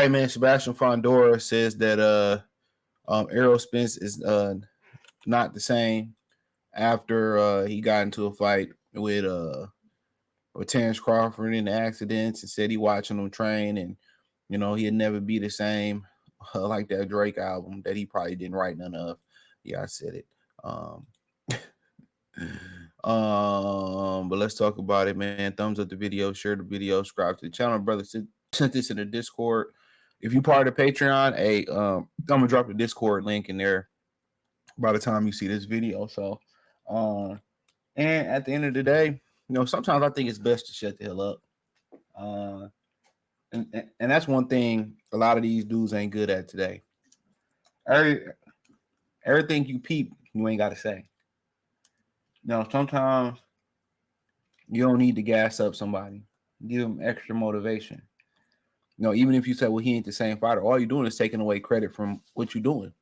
right, man. Sebastian Fundora says that Errol Spence is not the same after he got into a fight with Terence Crawford in the accidents, and said he watching him train, and he'd never be the same, like that Drake album that he probably didn't write none of. Yeah, I said it. But let's talk about it, man. Thumbs up the video, share the video, subscribe to the channel, brother. Sent this in the Discord. If you part of the Patreon, I'm gonna drop the Discord link in there by the time you see this video. So, and at the end of the day, sometimes I think it's best to shut the hell up. And that's one thing a lot of these dudes ain't good at today. Everything you peep, you ain't got to say. Sometimes you don't need to gas up somebody. Give them extra motivation. Even if you say, well, he ain't the same fighter, all you're doing is taking away credit from what you're doing.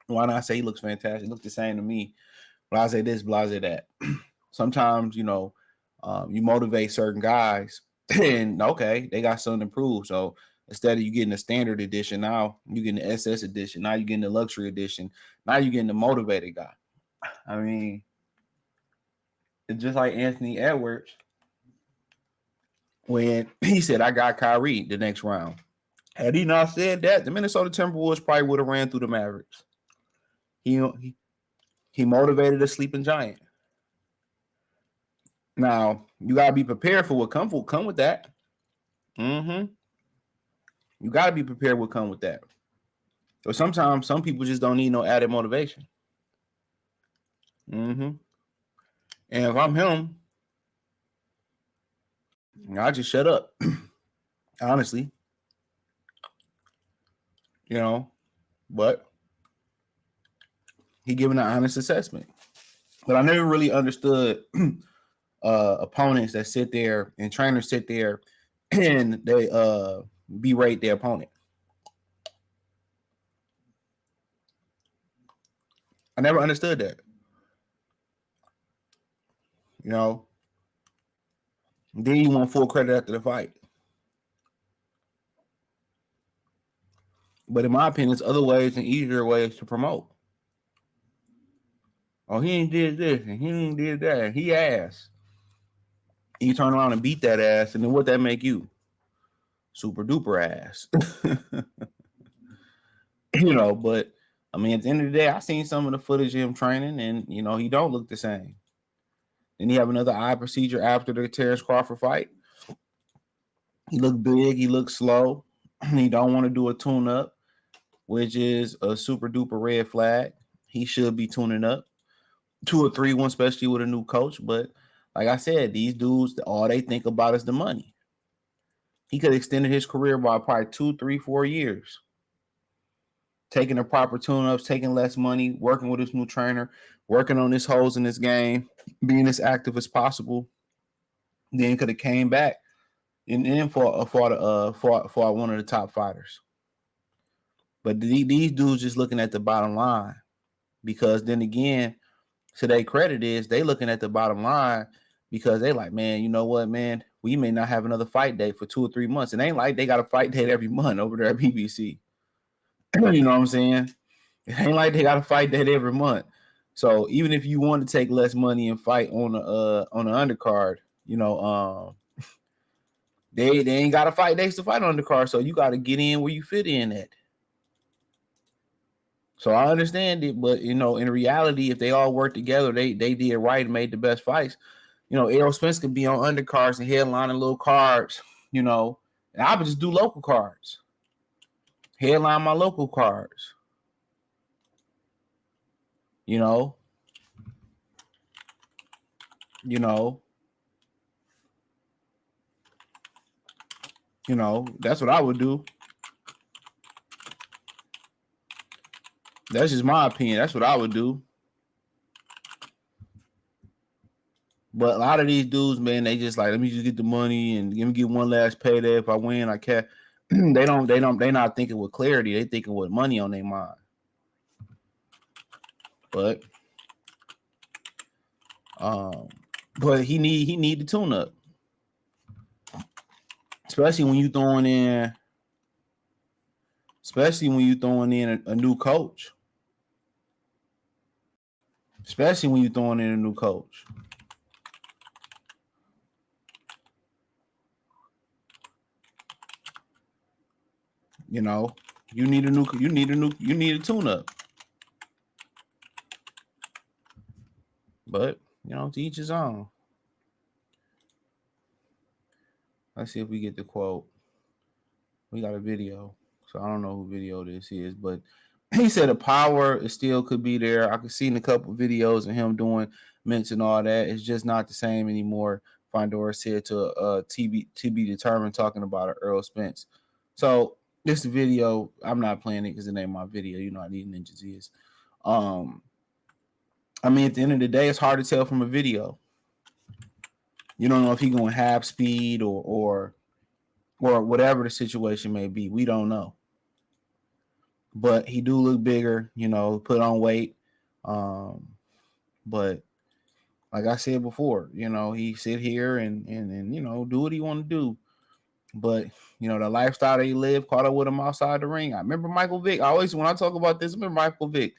Why not say he looks fantastic? He looks the same to me. Blase this, blase that. Sometimes, you motivate certain guys, and okay, they got something to prove. So instead of you getting the standard edition, now you getting the SS edition. Now you getting the luxury edition. Now you getting the motivated guy. I mean, it's just like Anthony Edwards when he said, I got Kyrie the next round. Had he not said that, the Minnesota Timberwolves probably would have ran through the Mavericks. He motivated a sleeping giant. Now, you got to be prepared for what come with that. You got to be prepared what come with that. So sometimes some people just don't need no added motivation. And if I'm him, I just shut up. Honestly. But he giving an honest assessment. But I never really understood opponents that sit there and trainers sit there and they berate their opponent. I never understood that. Then you want full credit after the fight. But in my opinion, there's other ways and easier ways to promote. Oh, he ain't did this and he ain't did that. And he ass. And you turn around and beat that ass, and then what that make you? Super duper ass. But I mean, at the end of the day, I seen some of the footage of him training, and he don't look the same. Then he have another eye procedure after the Terence Crawford fight. He looked big. He looked slow. He don't want to do a tune-up, which is a super duper red flag. He should be tuning up 2 or 3-1, especially with a new coach. But like I said, these dudes, all they think about is the money. He could have extended his career by probably 2, 3, 4 years. Taking the proper tune-ups, taking less money, working with his new trainer, working on his holes in his game, being as active as possible. Then could have came back and then fought one of the top fighters. But these dudes just looking at the bottom line, because then again, to their credit is they looking at the bottom line because they like, man, you know what, man, we may not have another fight date for 2 or 3 months. It ain't like they got a fight date every month over there at BBC. You know what I'm saying? It ain't like they got a fight date every month. So even if you want to take less money and fight on the undercard, they ain't got a fight dates to fight on the card. So you got to get in where you fit in at. So I understand it, but in reality, if they all work together, they did right and made the best fights. Errol Spence could be on undercards and headlining little cards, and I would just do local cards. Headline my local cards. That's what I would do. That's just my opinion. That's what I would do. But a lot of these dudes, man, they just like, let me just get the money and let me get one last payday. If I win, I can't. They not thinking with clarity. They thinking with money on their mind. But he need the tune up, especially when you throwing in especially when you're throwing in a new coach. Especially when you're throwing in a new coach. You know, you need a tune-up. But, to each his own. Let's see if we get the quote. We got a video. So I don't know who video this is, but he said the power is still could be there. I could see in a couple videos of him doing mints and all that. It's just not the same anymore. Fundora said to to be determined, talking about Errol Spence. So this video, I'm not playing it because it ain't my video. You know how these ninjas is. I mean, at the end of the day, it's hard to tell from a video. You don't know if he's going half speed or whatever the situation may be. We don't know. But he do look bigger, put on weight. But like I said before, he sit here and do what he want to do. But the lifestyle that he lived caught up with him outside the ring. I remember Michael Vick. When I talk about this, I remember Michael Vick.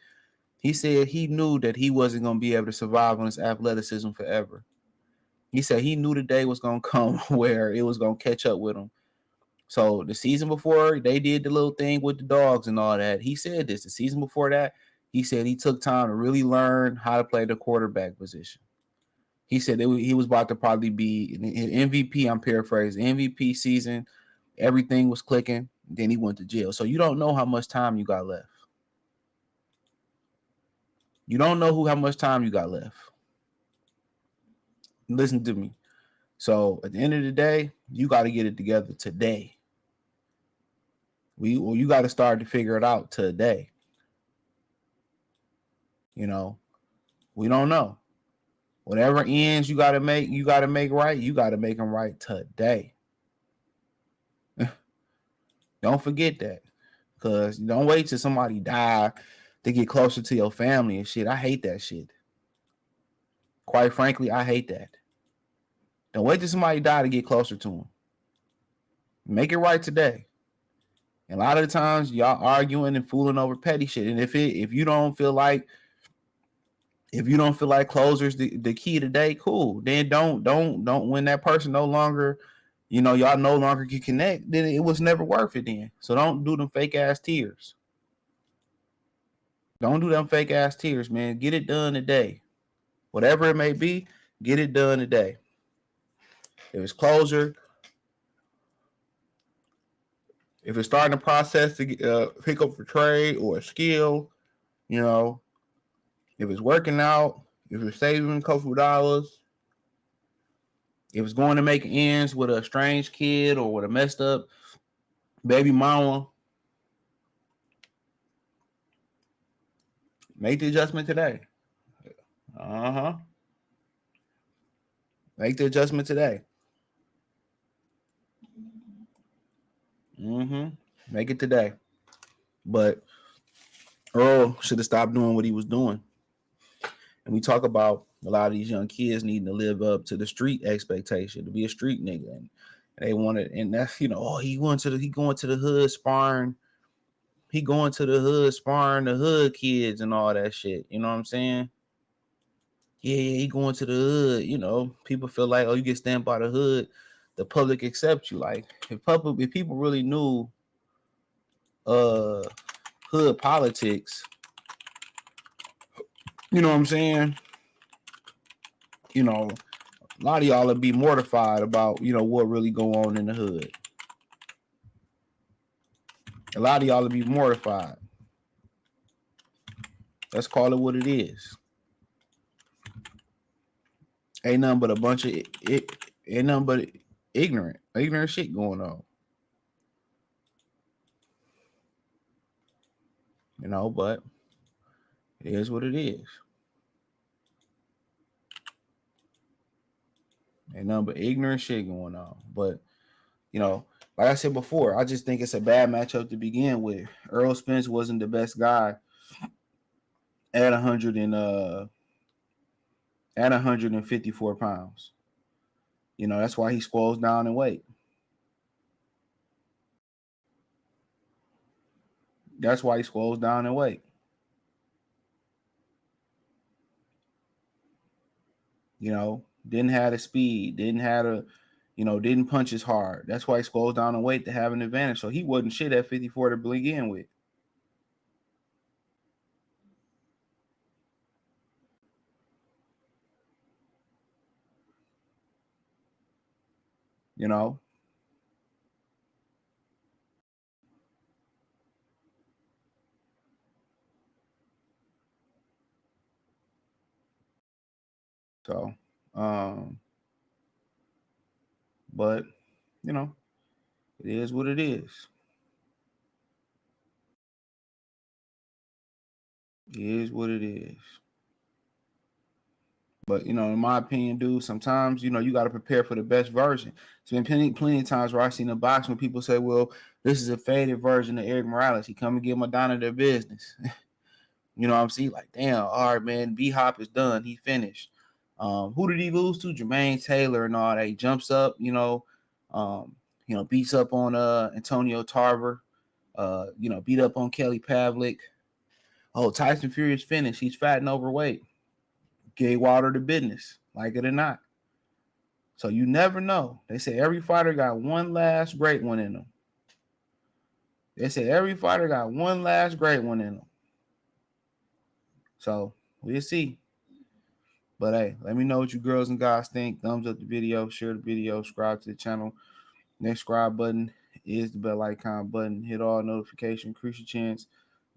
He said he knew that he wasn't going to be able to survive on his athleticism forever. He said he knew the day was going to come where it was going to catch up with him. So the season before, they did the little thing with the dogs and all that. He said this. The season before that, he said he took time to really learn how to play the quarterback position. He said he was about to probably be an MVP. I'm paraphrasing. MVP season. Everything was clicking. Then he went to jail. So you don't know how much time you got left. You don't know how much time you got left. Listen to me. So at the end of the day, you got to get it together today. You got to start to figure it out today. We don't know. Whatever ends you got to make right. You got to make them right today. Don't forget that, because don't wait till somebody die to get closer to your family and shit. I hate that shit. Quite frankly, I hate that. Don't wait till somebody die to get closer to them. Make it right today. And a lot of the times, y'all arguing and fooling over petty shit. And if you don't feel like closer's the key today, cool. Then don't when that person no longer, y'all no longer can connect, then it was never worth it then. So don't do them fake ass tears. Don't do them fake ass tears, man. Get it done today. Whatever it may be, get it done today. If it's closure, if it's starting a process to pick up for trade or a skill, if it's working out, if it's saving a couple of dollars, if it's going to make ends with a strange kid or with a messed up baby mama, make the adjustment today. Make the adjustment today. Make it today. But Errol should have stopped doing what he was doing. And we talk about a lot of these young kids needing to live up to the street expectation, to be a street nigga. And they wanted, and that's, he going to the hood sparring. He going to the hood sparring the hood kids and all that shit. You know what I'm saying? Yeah, he going to the hood. People feel like, oh, you get stamped by the hood, the public accepts you. Like if people really knew hood politics, you know what I'm saying? A lot of y'all would be mortified about, what really go on in the hood. A lot of y'all would be mortified. Let's call it what it is. Ain't nothing but a bunch of ain't nothing but ignorant shit going on. But it is what it is. Ain't nothing but ignorant shit going on. But like I said before, I just think it's a bad matchup to begin with. Errol Spence wasn't the best guy at 154 pounds. That's why he squalls down in weight. That's why he slows down in weight. Didn't have the speed, didn't punch as hard. That's why he slows down in weight to have an advantage. So he wasn't shit at 54 to begin with. You know, so, um, but you know, it is what it is. It is what it is. But in my opinion, dude, sometimes you got to prepare for the best version. It's been plenty of times where I seen a box when people say, "Well, this is a faded version of Eric Morales. He come and give Madonna their business." What I'm saying? Like, damn, all right, man. B Hop is done. He finished. Who did he lose to? Jermaine Taylor and all that. He jumps up, um, beats up on Antonio Tarver, beat up on Kelly Pavlik. Oh, Tyson Fury is finished. He's fat and overweight. Gay Wilder the business, like it or not. So you never know. They say every fighter got one last great one in them. They say every fighter got one last great one in them. So we'll see. But hey, let me know what you girls and guys think. Thumbs up the video, share the video, subscribe to the channel. Next subscribe button is the bell icon button. Hit all notifications. Increase your chance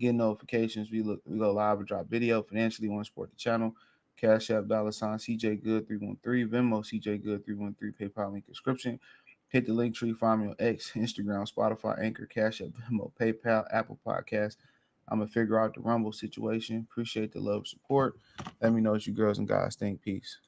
get notifications. We go live or drop video. Financially, want to support the channel. Cash App $ CJ Good 313, Venmo CJ Good 313, PayPal link description. Hit the link tree. Find me on X, Instagram, Spotify, Anchor, Cash App, Venmo, PayPal, Apple Podcasts. I'm gonna figure out the Rumble situation. Appreciate the love and support. Let me know what you girls and guys think. Peace.